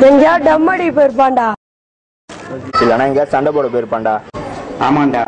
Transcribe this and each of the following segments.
எங்கயா டம்மடி போயிருப்பான்டா. இல்லைன்னா எங்கேயா சண்டை போட போயிருப்பான்டா. ஆமாண்டா.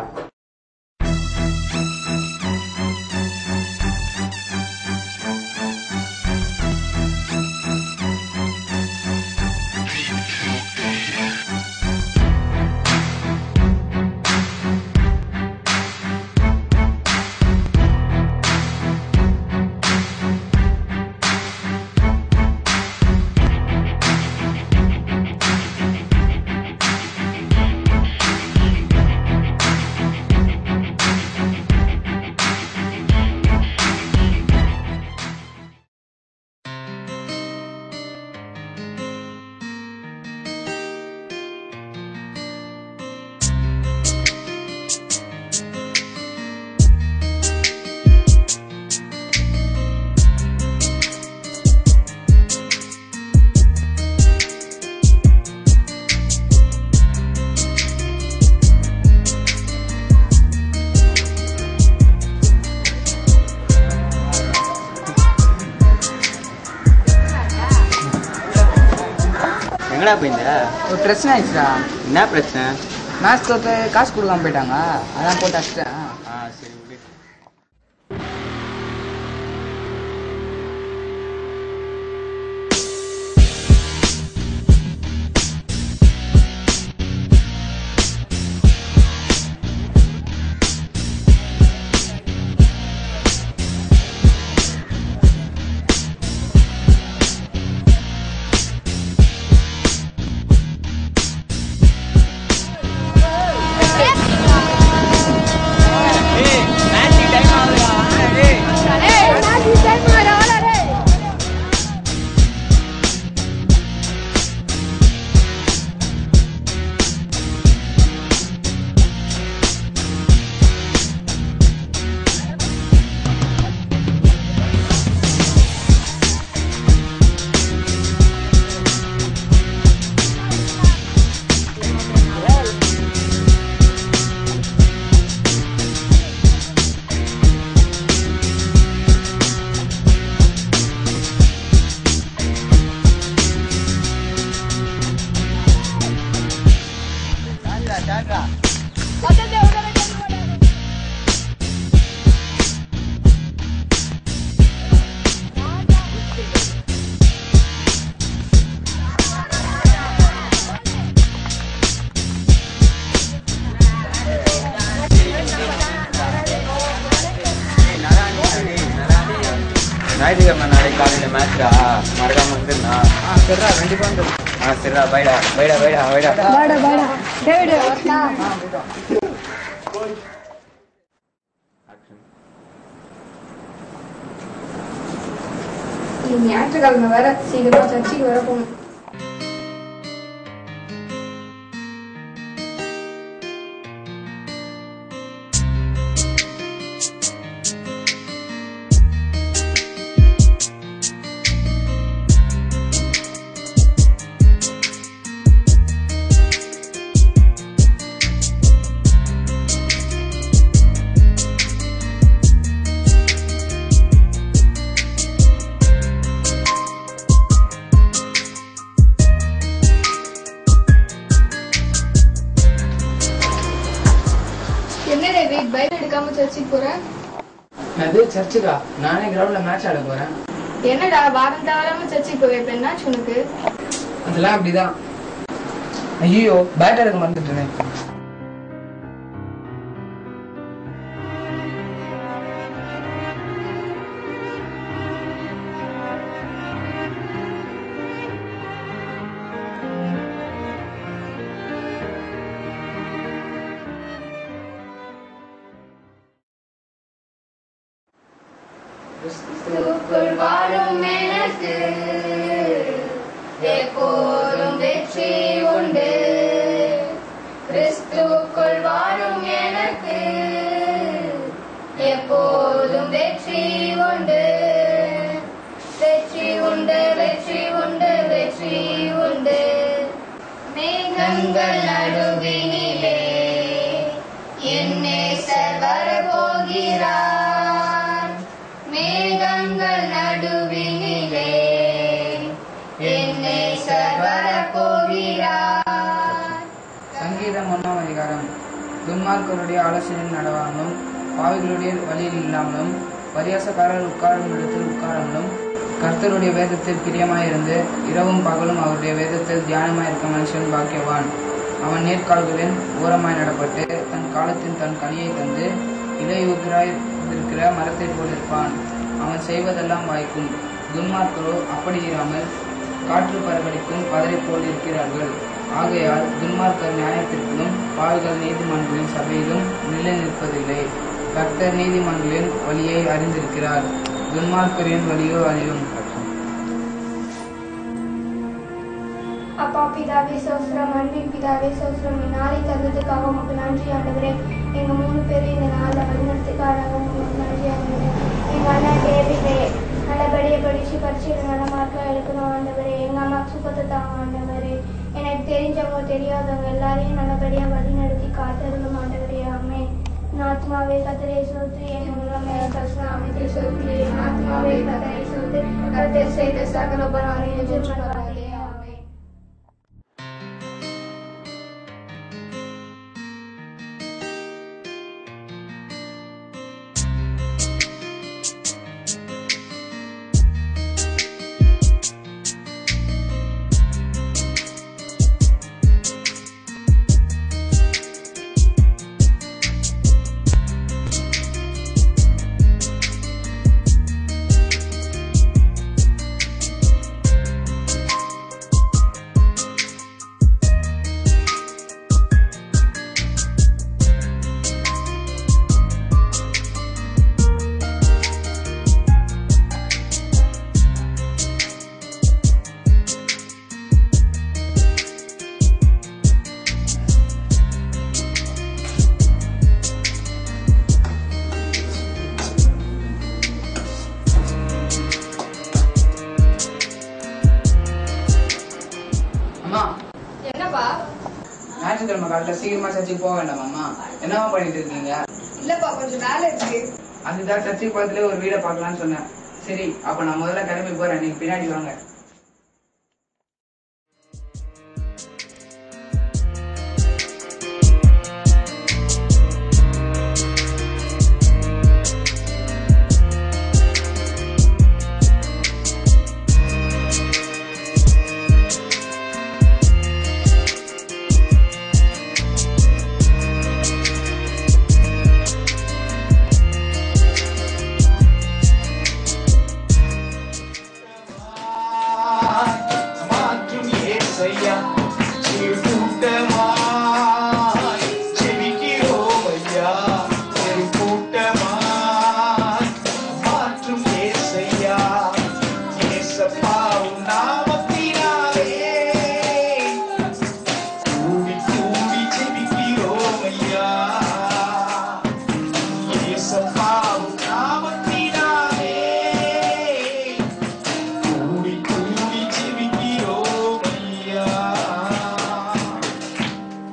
எங்கடா போயிருந்த? ஒரு பிரச்சனை ஆயிடுச்சுடா. என்ன பிரச்சனை? மேட்ச் தோத்து காசு கொடுக்காம போயிட்டாங்க. அதான் போட்டு அடிச்சிட்டேன். சரி விடு. ஞாயிற்றுக்கிழமை நாளைக்கு காலையில் மேட்சா மறக்காம வந்துருந்தா. சரிடா, கண்டிப்பா வந்துடும். சரிடா, பைடா பைடா பைடா பைடா பாடா பாடா டேவிட் ஞாயிற்றுக்கிழமை வேற சீக்கிரமா சர்ச்சுக்கு வர போகணும். பைபிள் எடுக்காம சர்ச்சுக்கு போறேன். அது சர்ச்சுக்கா? நானே கிரவுண்ட்ல மேட்ச் ஆட போறேன். என்னடா வாரம் தவறாம சர்ச்சுக்கு போய் இப்ப என்னாச்சு உனக்கு? அதெல்லாம் அப்படிதான். ஐயோ, பேட் எடுக்க மறந்துட்டேனே. கிறிஸ்துவுக்குள் வாழும் எனக்கு எப்போதும் வெற்றி உண்டு. கிறிஸ்துவுக்குள் வாழும் எனக்கு எப்போதும் வெற்றி உண்டு. வெற்றி உண்டு, வெற்றி உண்டு, வெற்றி உண்டு. மேகங்கள் நடுவினிலே என் நேசர் வரப்போகிறார். மேகங்கள் நடுவினிலே என் அதிகாரம். துன்மார்க்கருடைய ஆலோசனையில் நடவாமலும் பாவிகளுடைய வழியில் இல்லாமலும் பரியாசக்காரர் உட்காரும் இடத்தில் உட்காராமலும் கர்த்தருடைய வேதத்தில் பிரியமாயிருந்து இரவும் பகலும் அவருடைய வேதத்தில் தியானமாயிருக்க மனுஷன் பாக்கியவான். அவன் நேர்கால்களின் ஓரமாய் நடப்பட்டு தன் காலத்தின் தன் கனியை தந்து இலையுதிராய் இருக்கிற மரத்தை போலிருப்பான். அவன் செய்வதெல்லாம் வாய்க்கும். துன்மார்க்கரோ அப்படி இராமல் காற்று பரவடிக்கும் பதரை போல் இருக்கிறார்கள். ஆகையால் துன்மார்க்கர் நியாயத்திற்கும் பாவிகள் நீதிமன்றங்களின் சபையிலும் நிலை நிற்பதில்லை. கர்த்தர் நீதிமன்றங்களின் வழியை அறிந்திருக்கிறார், துன்மார்க்கரின் வழியோ அறியும். அப்பா பிதாவே சோஸ்திரம், அன்பின் பிதாவே சோஸ்திரம், நாளை தந்ததுக்காக உங்களுக்கு நன்றி ஆண்டவரே. எங்க 3 பேரும் இந்த நாளில் வழிநடத்துக்காக உங்களுக்கு நன்றி ஆண்டவரே. எங்க அண்ணன் டேவிடே நல்லபடியாக படிச்சு பரீட்சையில் நல்ல மார்க்காக எடுக்கணும் ஆண்டவரே. எங்க அம்மாவுக்கு சுகத்தை தாங்க ஆண்டவரே. எனக்கு தெரிஞ்சவங்க தெரியாதவங்க எல்லாரையும் நல்லபடியாக வழிநடத்தி காத்தருளும் ஆண்டவரே. ஆமென். ஆத்மாவே கர்த்தரை ஸ்தோத்திரி, என் உள்ளமே கர்த்தர் நாமத்தை ஸ்தோத்திரி. ஆத்மாவே கர்த்தரை ஸ்தோத்திரி, கர்த்தர் செய்த சகல உபகாரங்களையும் சொன்னாரே. ஆமென். என்னப்பா? ஞாயிற்றுக்கிழமை காலையில் சீக்கிரமா சர்ச்சுக்கு போக வேண்டாம் அம்மா. என்னவா பண்ணிட்டு இருக்கீங்க? இல்லப்பா, கொஞ்சம் வேலை இருக்கு. அதுதான் சர்ச்சுக்கு பக்கத்துல ஒரு வீடை பார்க்கலான்னு சொன்னேன். சரி, அப்ப நான் முதல்ல கிளம்பி போறேன், நீங்க பின்னாடி வாங்க.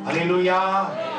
Hallelujah.